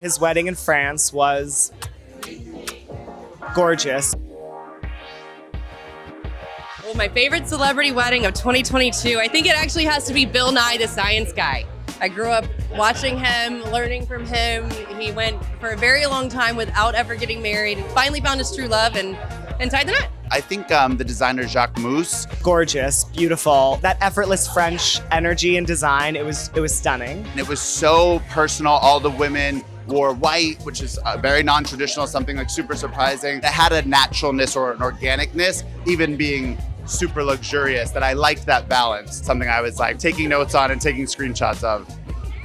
His wedding in France was gorgeous. Well, my favorite celebrity wedding of 2022, I think it actually has to be Bill Nye, the science guy. I grew up watching him, learning from him. He went for a very long time without ever getting married, and finally found his true love and tied the knot. I think the designer Jacquemus. Gorgeous, beautiful. That effortless French energy and design, it was stunning. And it was so personal. All the women wore white, which is very non-traditional, something like super surprising. It had a naturalness or an organicness, even being super luxurious, that I liked that balance. Something I was like taking notes on and taking screenshots of.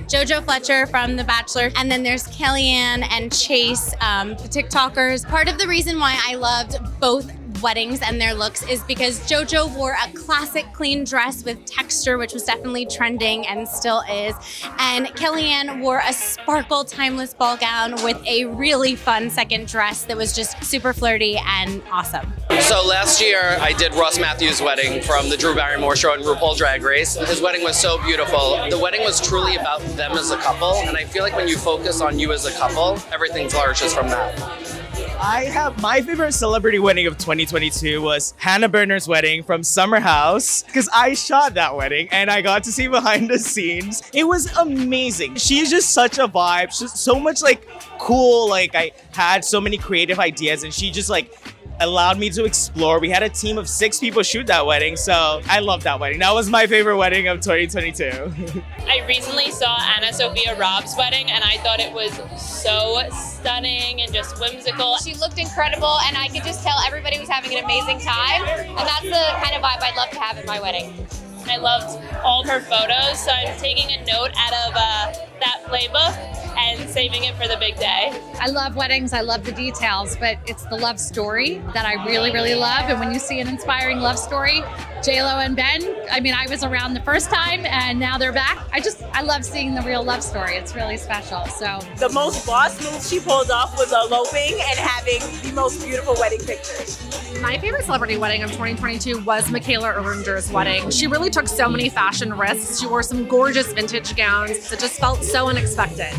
JoJo Fletcher from The Bachelor. And then there's Kelianne and Chase, the TikTokers. Part of the reason why I loved both weddings and their looks is because JoJo wore a classic clean dress with texture, which was definitely trending and still is. And Kelianne wore a sparkle timeless ball gown with a really fun second dress that was just super flirty and awesome. So last year I did Ross Mathews' wedding from the Drew Barrymore show and RuPaul Drag Race. His wedding was so beautiful. The wedding was truly about them as a couple, and I feel like when you focus on you as a couple, everything flourishes from that. I have my favorite celebrity wedding of 2022 was Hannah Berner's wedding from Summer House, because I shot that wedding and I got to see behind the scenes. It was amazing. She's just such a vibe. She's so much like cool. Like I had so many creative ideas and she just like allowed me to explore. We had a team of 6 people shoot that wedding, so I love that wedding. That was my favorite wedding of 2022. I recently saw AnnaSophia Robb's wedding and I thought it was so stunning and just whimsical. She looked incredible and I could just tell everybody was having an amazing time, and that's the kind of vibe I'd love to have at my wedding. I loved all of her photos, so I'm taking a note out of that playbook and saving it for the big day. I love weddings, I love the details, but it's the love story that I really, really love. And when you see an inspiring love story, J-Lo and Ben, I mean, I was around the first time and now they're back. I love seeing the real love story. It's really special, so. The most boss move she pulled off was eloping and having the most beautiful wedding pictures. My favorite celebrity wedding of 2022 was Michaela Erlinger's wedding. She really took so many fashion risks. She wore some gorgeous vintage gowns that just felt so unexpected.